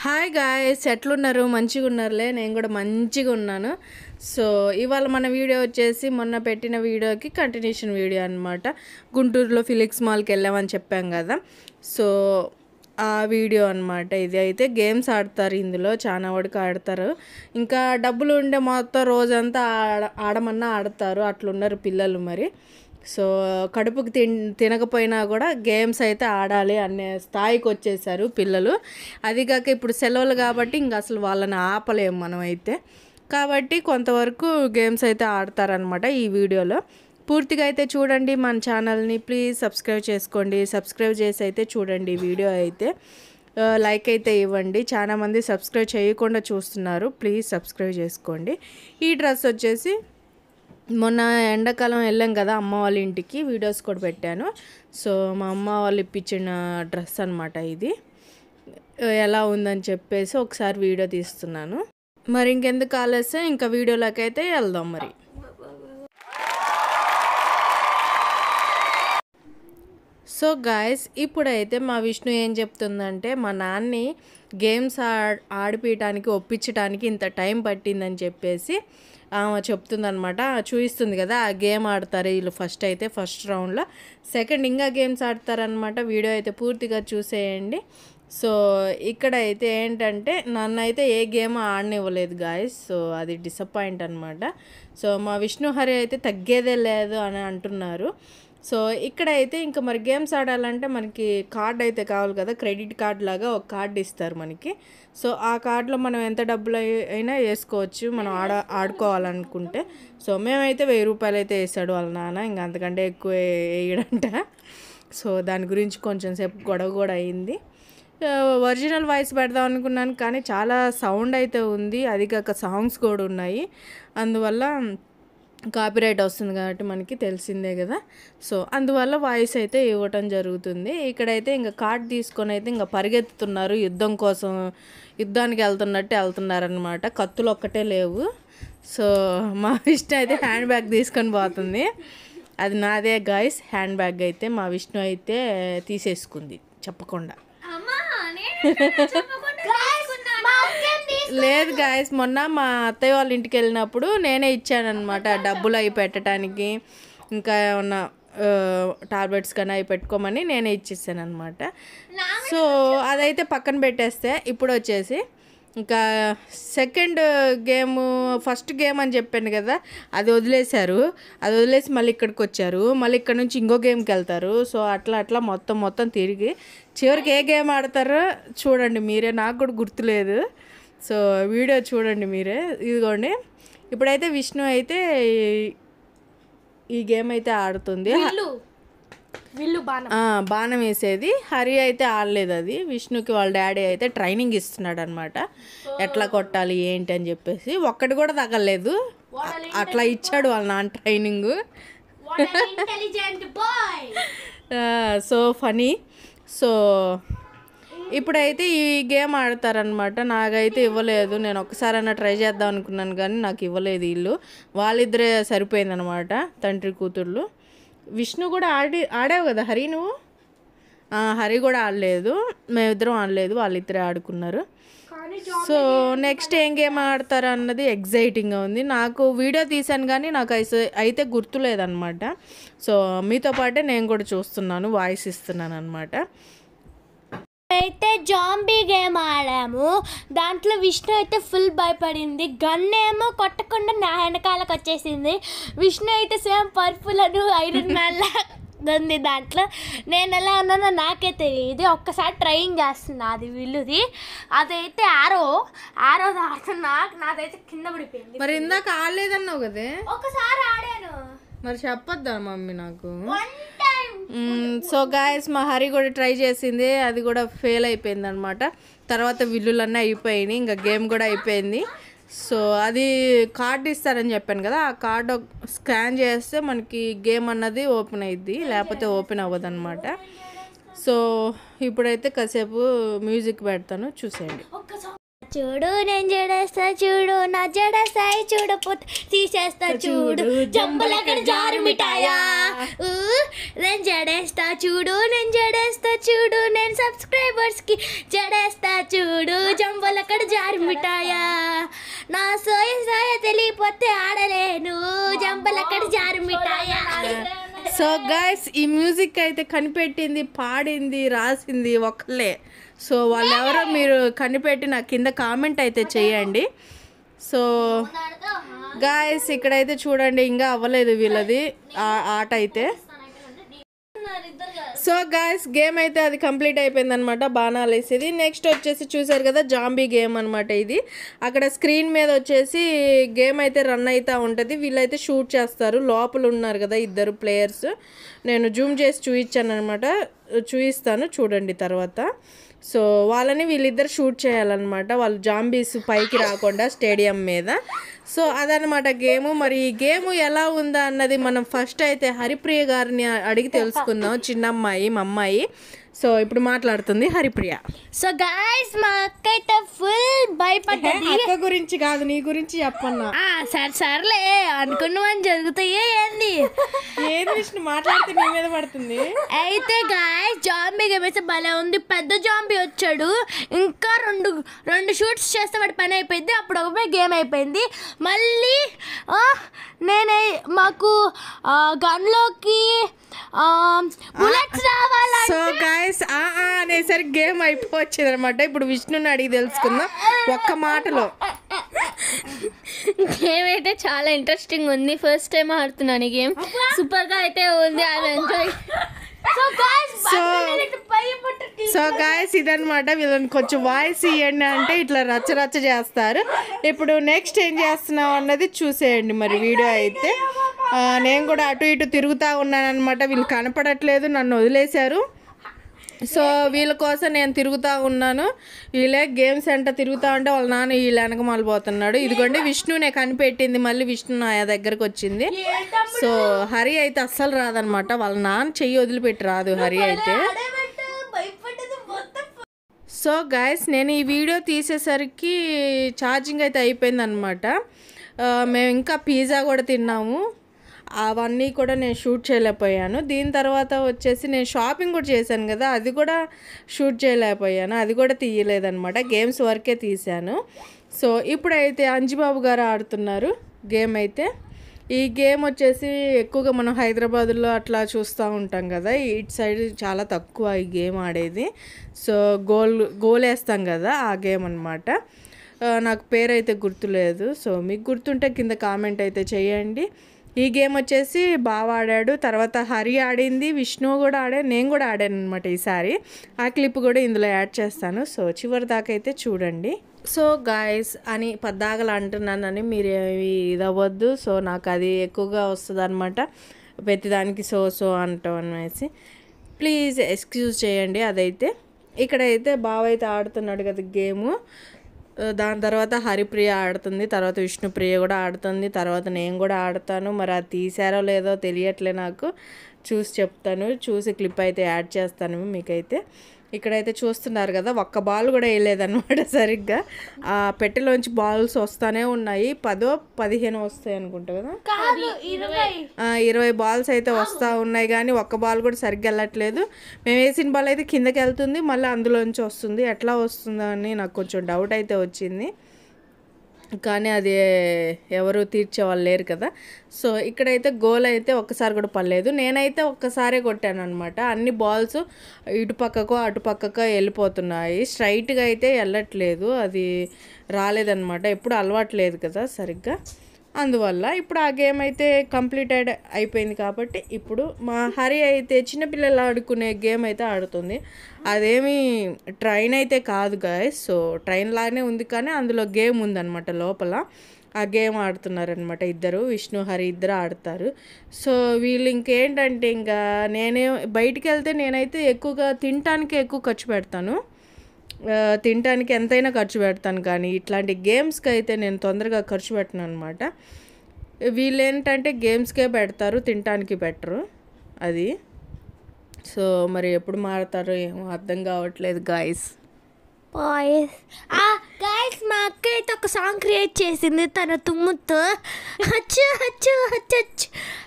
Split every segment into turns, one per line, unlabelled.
Hi guys, ఎట్లున్నారు? మంచిగా ఉన్నారులే. నేను కూడా మంచిగా ఉన్నాను. సో ఇవాళ మన వీడియో వచ్చేసి మొన్న పెట్టిన వీడియోకి కంటిన్యూషన్ వీడియో అనమాట. గుంటూరులో ఫిలిక్స్ మాల్కి వెళ్ళామని చెప్పాం కదా. సో ఆ వీడియో అనమాట. ఇది అయితే గేమ్స్ ఆడతారు, ఇందులో చాలా వరకు ఆడతారు. ఇంకా డబ్బులు ఉండే మొత్తం రోజంతా ఆడమన్నా ఆడతారు, అట్లున్నారు పిల్లలు. మరి సో కడుపుకి తినకపోయినా కూడా గేమ్స్ అయితే ఆడాలి అనే స్థాయికి వచ్చేసారు పిల్లలు. అది కాక ఇప్పుడు సెలవులు కాబట్టి ఇంక అసలు వాళ్ళని ఆపలేము మనం అయితే. కాబట్టి కొంతవరకు గేమ్స్ అయితే ఆడతారనమాట ఈ వీడియోలో. పూర్తిగా అయితే చూడండి మన ఛానల్ని. ప్లీజ్ సబ్స్క్రైబ్ చేసుకోండి. సబ్స్క్రైబ్ చేసి అయితే చూడండి వీడియో అయితే. లైక్ అయితే ఇవ్వండి. చాలామంది సబ్స్క్రైబ్ చేయకుండా చూస్తున్నారు, ప్లీజ్ సబ్స్క్రైబ్ చేసుకోండి. ఈ డ్రెస్ వచ్చేసి మొన్న ఎండాకాలం వెళ్ళాం కదా అమ్మ వాళ్ళ ఇంటికి, వీడియోస్ కూడా పెట్టాను. సో మా అమ్మ వాళ్ళు ఇప్పించిన డ్రెస్ అనమాట ఇది. ఎలా ఉందని చెప్పేసి ఒకసారి వీడియో తీస్తున్నాను. మరి ఇంకెందుకు ఆలస్యం, ఇంకా వీడియోలోకి అయితే వెళ్దాం. మరి సో గాయస్, ఇప్పుడైతే మా విష్ణు ఏం చెప్తుందంటే, మా నాన్ని గేమ్స్ ఆడిపించడానికి ఒప్పించడానికి ఇంత టైం పట్టిందని చెప్పేసి చెప్తుందనమాట. చూపిస్తుంది కదా, ఆ గేమ్ ఆడతారు వీళ్ళు ఫస్ట్ రౌండ్లో. సెకండ్ ఇంకా గేమ్స్ ఆడతారనమాట. వీడియో అయితే పూర్తిగా చూసేయండి. సో ఇక్కడ అయితే ఏంటంటే నన్ను అయితే ఏ గేమ్ ఆడనివ్వలేదు గాయస్. సో అది డిసప్పాయింట్ అనమాట. సో మా విష్ణుహరి అయితే తగ్గేదే లేదు అని అంటున్నారు. సో ఇక్కడైతే ఇంకా మరి గేమ్స్ ఆడాలంటే మనకి కార్డ్ అయితే కావాలి కదా, క్రెడిట్ కార్డ్ లాగా ఒక కార్డు ఇస్తారు మనకి. సో ఆ కార్డులో మనం ఎంత డబ్బులు అయినా వేసుకోవచ్చు మనం ఆడుకోవాలనుకుంటే. సో మేమైతే 1000 రూపాయలు అయితే వేసాడు వాళ్ళ నాన్న, ఇంకా అంతకంటే ఎక్కువ వేయడంట. సో దాని గురించి కొంచెం సేపు గొడవ కూడా అయింది. ఒరిజినల్ వాయిస్ పెడదాం అనుకున్నాను, కానీ చాలా సౌండ్ అయితే ఉంది, అది కాక సాంగ్స్ కూడా ఉన్నాయి. అందువల్ల కాపీరైట్ వస్తుంది కాబట్టి మనకి తెలిసిందే కదా. సో అందువల్ల వాయిస్ అయితే ఇవ్వటం జరుగుతుంది. ఇక్కడైతే ఇంకా కార్డ్ తీసుకొని అయితే ఇంకా పరిగెత్తుతున్నారు, యుద్ధం కోసం యుద్ధానికి వెళ్తున్నారనమాట. కత్తులు ఒక్కటే లేవు. సో మా విష్ణు అయితే హ్యాండ్ బ్యాగ్ తీసుకొని పోతుంది. అది నాదే గాయస్ హ్యాండ్ బ్యాగ్. అయితే మా విష్ణు అయితే తీసేసుకుంది చెప్పకుండా. లేదు గాయస్, మొన్న మా అత్తయ్య వాళ్ళ ఇంటికి వెళ్ళినప్పుడు నేనే ఇచ్చానమాట డబ్బులు అవి పెట్టడానికి, ఇంకా ఏమన్నా టాబ్లెట్స్ కానీ అవి పెట్టుకోమని నేనే ఇచ్చేసాను అనమాట. సో అదైతే పక్కన పెట్టేస్తే ఇప్పుడు వచ్చేసి ఇంకా సెకండ్ గేమ్, ఫస్ట్ గేమ్ అని చెప్పాను కదా, అది వదిలేశారు. అది వదిలేసి మళ్ళీ ఇక్కడికి వచ్చారు. మళ్ళీ ఇక్కడ నుంచి ఇంకో గేమ్కి వెళ్తారు. సో అట్లా మొత్తం తిరిగి చివరికి ఏ గేమ్ ఆడతారో చూడండి మీరే, నాకు కూడా గుర్తులేదు. సో వీడియో చూడండి మీరే. ఇదిగోండి, ఇప్పుడైతే విష్ణు అయితే ఈ గేమ్ అయితే ఆడుతుంది, బాణం వేసేది. హరి అయితే ఆడలేదు అది. విష్ణుకి వాళ్ళ డాడీ అయితే ట్రైనింగ్ ఇస్తున్నాడు అనమాట, ఎట్లా కొట్టాలి ఏంటి అని చెప్పేసి. ఒక్కటి కూడా తగలేదు, అట్లా ఇచ్చాడు వాళ్ళ నాన్న ట్రైనింగ్. So funny. సో ఇప్పుడైతే ఈ గేమ్ ఆడతారనమాట. నాకైతే ఇవ్వలేదు, నేను ఒక్కసారైనా ట్రై చేద్దాం అనుకున్నాను కానీ నాకు ఇవ్వలేదు వీళ్ళు. వాళ్ళిద్దరే సరిపోయిందనమాట, తండ్రి కూతుర్లు. విష్ణు కూడా ఆడావు కదా హరి నువ్వు? హరి కూడా ఆడలేదు, మేమిద్దరం ఆడలేదు, వాళ్ళిద్దరే ఆడుకున్నారు. సో నెక్స్ట్ ఏం గేమ్ ఆడతారు అన్నది ఎగ్జైటింగ్గా ఉంది. నాకు వీడియో తీసాను కానీ నాకు అయితే గుర్తులేదన్నమాట. సో మీతో పాటే నేను కూడా చూస్తున్నాను, వాయిస్ ఇస్తున్నాను అనమాట.
అయితే జాంబీ గేమ్ ఆడాము. దాంట్లో విష్ణు అయితే ఫుల్ భయపడింది. గన్ ఏమో కొట్టకుండా నా వెనకాలకు వచ్చేసింది. విష్ణు అయితే సేమ్ పర్పుల్ అని ఐరన్ మ్యాన్ ఉంది దాంట్లో. నేను ఎలా ఉన్నానో నాకే తెలియదు. ఒక్కసారి ట్రైనింగ్ చేస్తున్నా, అది విల్లుది. అదైతే ఆరో ఆడుతున్నా, నాదైతే కింద పడిపోయింది.
మరి ఇందాక ఆడలేదన్నావు కదే?
ఒకసారి ఆడాను,
మరి చెప్పొద్దా మమ్మీ నాకు? సో గాయస్, మా హరి కూడా ట్రై చేసింది, అది కూడా ఫెయిల్ అయిపోయింది అనమాట. తర్వాత విల్లులన్నీ అయిపోయినాయి, ఇంకా గేమ్ కూడా అయిపోయింది. సో అది కార్డు ఇస్తారని చెప్పాను కదా, ఆ కార్డు స్కాన్ చేస్తే మనకి గేమ్ అన్నది ఓపెన్ అయ్యిద్ది, లేకపోతే ఓపెన్ అవ్వదు అనమాట. సో ఇప్పుడైతే కాసేపు మ్యూజిక్ పెడతాను, చూసేయండి.
చూడు నేను జడేస్తా, చూడు నా జడేస్తాయి, చూడపోతే తీసేస్తా, చూడు జంబలక్కడ జారు మిఠాయా. నేను జడేస్తా చూడు, నేను జడేస్తా చూడు, నేను సబ్స్క్రైబర్స్కి జడేస్తా చూడు, జంబ జంపలక్కడ జారి మిఠాయా నా సోయ సోయ తెలియపోతే ఆడలేను జంపలక్కడ జారి మిఠాయా.
సో గైస్ ఈ మ్యూజిక్ అయితే కనిపెట్టింది, పాడింది, రాసింది ఒకళ్ళే. సో వాళ్ళు ఎవరో మీరు కనిపెట్టి నాకు కింద కామెంట్ అయితే చేయండి. సో గాయస్ ఇక్కడైతే చూడండి, ఇంకా అవ్వలేదు వీళ్ళది ఆట అయితే. సో గాయస్ గేమ్ అయితే అది కంప్లీట్ అయిపోయింది అనమాట, బాణాలు వేసేది. నెక్స్ట్ వచ్చేసి చూసారు కదా జాంబీ గేమ్ అనమాట ఇది. అక్కడ స్క్రీన్ మీద వచ్చేసి గేమ్ అయితే రన్ అవుతూ ఉంటుంది. వీళ్ళైతే షూట్ చేస్తారు, లోపల ఉన్నారు కదా ఇద్దరు ప్లేయర్స్. నేను జూమ్ చేసి చూపించాను అనమాట, చూపిస్తాను చూడండి తర్వాత. సో వాళ్ళని వీళ్ళిద్దరు షూట్ చేయాలన్నమాట, వాళ్ళు జాంబీస్ పైకి రాకుండా స్టేడియం మీద. సో అదనమాట గేము. మరి ఈ గేము ఎలా ఉందా అన్నది మనం ఫస్ట్ అయితే హరిప్రియ గారిని అడిగి తెలుసుకుందాం. చిన్నమ్మాయి మా అమ్మాయి. సో ఇప్పుడు మాట్లాడుతుంది హరిప్రియ.
సో గైస్ మా అక్క అయితే ఫుల్ భయపడ్డది.
అక్క గురించి కాదు నీ గురించి చెప్పన్నా.
సర్లే అనుకున్నవని జరుగుతాయి ఏంది
విష్ణు మాట్లాడితే నీ మీద పడుతుంది.
అయితే గాయస్ జాంబీ గేమ్ అయితే భలే ఉంది. పెద్ద జాంబీ వచ్చాడు, ఇంకా రెండు షూట్స్ చేస్తే వాడి పని అయిపోయింది. అప్పుడు ఒక గేమ్ అయిపోయింది. మళ్ళీ మాకు గన్లోకి బుల్లెట్స్ రావాలంటే
సో గైస్ అనేసరికి గేమ్ అయిపోవచ్చింది అనమాట. ఇప్పుడు విష్ణుని అడిగి తెలుసుకుందాం ఒక్క మాటలో.
గేమ్ అయితే చాలా ఇంట్రెస్టింగ్ ఉంది. ఫస్ట్ టైం ఆడుతున్నాను ఈ గేమ్. సూపర్ గా అయితే ఉంది. I enjoy.
సో గాయస్ ఇదనమాట. వీళ్ళని కొంచెం వాయిస్ ఇవ్వండి అంటే ఇట్లా రచ్చ చేస్తారు. ఇప్పుడు నెక్స్ట్ ఏం చేస్తున్నాం అన్నది చూసేయండి మరి వీడియో అయితే. నేను కూడా అటు ఇటు తిరుగుతూ ఉన్నాను అనమాట. వీళ్ళు కనపడట్లేదు, నన్ను వదిలేశారు. సో వీళ్ళ కోసం నేను తిరుగుతూ ఉన్నాను. వీళ్ళే గేమ్ సెంటర్ తిరుగుతూ ఉంటే వాళ్ళ నాన్న వీళ్ళ వెనకమాల పోతున్నాడు. ఇదిగోండి విష్ణునే కనిపెట్టింది, మళ్ళీ విష్ణు నా దగ్గరకు వచ్చింది. సో హరి అయితే అస్సలు రాదనమాట, వాళ్ళ నాన్న చెయ్యి వదిలిపెట్టి రాదు హరి అయితే. సో గైస్ నేను ఈ వీడియో తీసేసరికి ఛార్జింగ్ అయితే అయిపోయింది అనమాట. మేము ఇంకా పిజ్జా కూడా తిన్నాము, అవన్నీ కూడా నేను షూట్ చేయలేకపోయాను. దీని తర్వాత వచ్చేసి నేను షాపింగ్ కూడా చేశాను కదా, అది కూడా షూట్ చేయలేకపోయాను, అది కూడా తీయలేదన్నమాట. గేమ్స్ వరకే తీశాను. సో ఇప్పుడైతే అంజిబాబు గారు ఆడుతున్నారు గేమ్ అయితే. ఈ గేమ్ వచ్చేసి ఎక్కువగా మనం హైదరాబాద్లో అట్లా చూస్తూ ఉంటాం కదా, ఇటు సైడ్ చాలా తక్కువ ఈ గేమ్ ఆడేది. సో గోల్ వేస్తాం కదా ఆ గేమ్ అనమాట. నాకు పేరు అయితే గుర్తులేదు. సో మీకు గుర్తుంటే కింద కామెంట్ అయితే చేయండి. ఈ గేమ్ వచ్చేసి బాగా ఆడాడు, తర్వాత హరి ఆడింది, విష్ణు కూడా ఆడాడు, నేను కూడా ఆడాను అనమాట ఈసారి. ఆ క్లిప్ కూడా ఇందులో యాడ్ చేస్తాను. సో చివరి దాకా అయితే చూడండి. సో గాయస్ అని పద్దాగలు అంటున్నానని మీరు ఇది అవ్వద్దు. సో నాకు అది ఎక్కువగా వస్తుంది అనమాట, ప్రతిదానికి సో అంటాం అనేసి ప్లీజ్ ఎక్స్క్యూజ్ చేయండి. అదైతే ఇక్కడైతే బావ అయితే ఆడుతున్నాడు కదా గేము. దాని తర్వాత హరిప్రియ ఆడుతుంది, తర్వాత విష్ణుప్రియ కూడా ఆడుతుంది, తర్వాత నేను కూడా ఆడతాను. మరి అది తీసారో లేదో తెలియట్లే నాకు, చూసి చెప్తాను, చూసి క్లిప్ అయితే యాడ్ చేస్తాను మీకైతే. ఇక్కడైతే చూస్తున్నారు కదా, ఒక్క బాల్ కూడా వేయలేదన్నమాట సరిగ్గా. ఆ పెట్టెలోంచి బాల్స్ వస్తూనే ఉన్నాయి, 10-15 వస్తాయి అనుకుంటా కదా, 20 బాల్స్ అయితే వస్తూ ఉన్నాయి. కానీ ఒక్క బాల్ కూడా సరిగ్గా వెళ్ళట్లేదు. మేము వేసిన బాల్ అయితే కిందకి వెళ్తుంది, మళ్ళీ అందులోంచి వస్తుంది. ఎట్లా వస్తుందో అని నాకు కొంచెం డౌట్ అయితే వచ్చింది. కానీ అది ఎవరు తీర్చేవాళ్ళు లేరు కదా. సో ఇక్కడైతే గోల్ అయితే ఒక్కసారి కూడా పడలేదు. నేనైతే ఒక్కసారే కొట్టాను అనమాట. అన్ని బాల్స్ ఇటు పక్కకో అటు పక్కకో వెళ్ళిపోతున్నాయి, స్ట్రైట్గా అయితే వెళ్ళట్లేదు. అది రాలేదన్నమాట, ఎప్పుడు అలవాట్లేదు కదా సరిగ్గా, అందువల్ల ఇప్పుడు ఆ గేమ్ అయితే కంప్లీటెడ్ అయిపోయింది. కాబట్టి ఇప్పుడు మా హరి అయితే చిన్నపిల్లలు ఆడుకునే గేమ్ అయితే ఆడుతుంది. అదేమి ట్రైన్ అయితే కాదు గాయస్. సో ట్రైన్ లాగానే ఉంది, కానీ అందులో గేమ్ ఉందన్నమాట లోపల. ఆ గేమ్ ఆడుతున్నారనమాట ఇద్దరు, విష్ణు హరి ఇద్దరు ఆడతారు. సో వీళ్ళు ఇంకేంటంటే ఇంకా నేనే బయటికి వెళ్తే నేనైతే ఎక్కువగా తినటానికే ఎక్కువ ఖర్చు పెడతాను, తినటానికి ఎంతైనా ఖర్చు పెడతాను. కానీ ఇట్లాంటి గేమ్స్కి అయితే నేను తొందరగా ఖర్చు పెట్టను అనమాట. వీళ్ళు ఏంటంటే గేమ్స్కే పెడతారు, తినటానికి పెట్టరు అది. సో మరి ఎప్పుడు మారుతారో ఏమో అర్థం కావట్లేదు గాయస్.
గాయస్ మా అక్క అయితే ఒక సాంగ్ క్రియేట్ చేసింది తన తుమ్ముతో, హచ్చు హచ్చు హచ్చు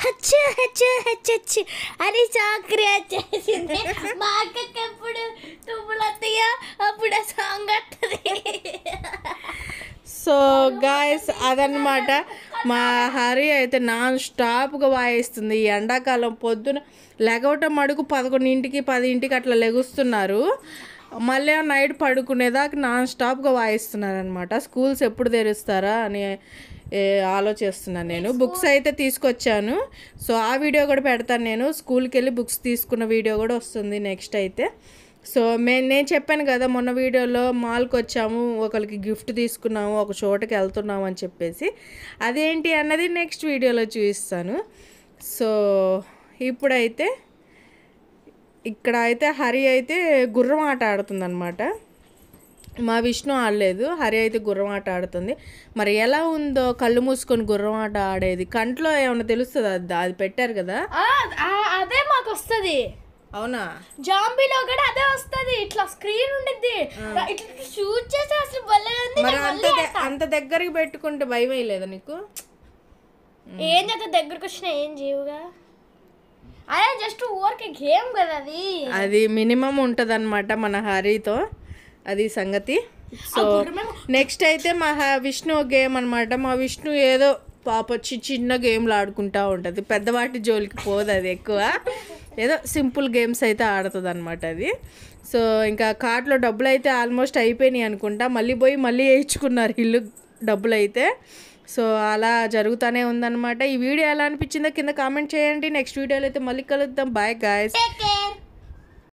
హచ్చు హచ్చు హచ్చు అని సాంగ్ క్రియేట్ చేసింది. మా అక్కకి ఎప్పుడు తుమ్ములు వస్తాయో అప్పుడు ఆ సాంగ్ వస్తుంది.
సో గాయస్ అదనమాట మా హరి అయితే నాన్ స్టాప్గా వాయిస్తుంది. ఈ ఎండాకాలం పొద్దున లెగవటం మడుగు 11ంటికి 10ంటికి అట్లా లెగుస్తున్నారు. మళ్ళీ నైట్ పడుకునేదాకా నాన్ స్టాప్గా వాయిస్తున్నారనమాట. స్కూల్స్ ఎప్పుడు తెరుస్తారా అని ఆలోచిస్తున్నాను నేను. బుక్స్ అయితే తీసుకొచ్చాను. సో ఆ వీడియో కూడా పెడతాను నేను. స్కూల్కి వెళ్ళి బుక్స్ తీసుకున్న వీడియో కూడా వస్తుంది నెక్స్ట్ అయితే. సో నేను చెప్పాను కదా మొన్న వీడియోలో మాల్కి వచ్చాము, ఒకరికి గిఫ్ట్ తీసుకున్నాము, ఒక చోటకి వెళ్తున్నాము అని చెప్పేసి. అదేంటి అన్నది నెక్స్ట్ వీడియోలో చూపిస్తాను. సో ఇప్పుడైతే ఇక్కడ అయితే హరి అయితే గుర్రం ఆట ఆడుతుందన్నమాట. మా విష్ణు ఆడలేదు, హరి అయితే గుర్రం ఆట ఆడుతుంది. మరి ఎలా ఉందో కళ్ళు మూసుకొని గుర్రం ఆట ఆడేది, కంట్లో ఏమన్నా తెలుస్తుంది? అది పెట్టారు కదా,
అదే మాకు వస్తుంది.
అవునా?
జాంబీలో కూడా అదే వస్తుంది. ఇట్లా స్క్రీన్ ఉండిద్ది, ఇట్లా షూట్ చేస్తే అసలు భలే ఉంది.
మరి అంత దగ్గరికి పెట్టుకుంటే భయం వేయలేదా నీకు?
ఏం చేస్తా, దగ్గరకు వచ్చినా ఏం చేయవుగా. అదే జస్ట్ ఊరికే గేమ్ కదా అది
మినిమం ఉంటుంది అనమాట మన హరితో, అది సంగతి. సో నెక్స్ట్ అయితే మా విష్ణు గేమ్ అనమాట. మా విష్ణు ఏదో పాప చిన్న గేమ్లు ఆడుకుంటూ ఉంటుంది, పెద్దవాటి జోలికి పోదు అది ఎక్కువ. ఏదో సింపుల్ గేమ్స్ అయితే ఆడుతుంది అనమాట అది. సో ఇంకా కార్ట్లో డబ్బులు అయితే ఆల్మోస్ట్ అయిపోయినాయి అనుకుంటా. మళ్ళీ వేయించుకున్నారు ఇల్లు డబ్బులు అయితే. సో అలా జరుగుతూనే ఉందన్నమాట. ఈ వీడియో ఎలా అనిపించిందో కింద కామెంట్ చేయండి. నెక్స్ట్ వీడియోలో అయితే మళ్ళీ కలుద్దాం. Bye guys.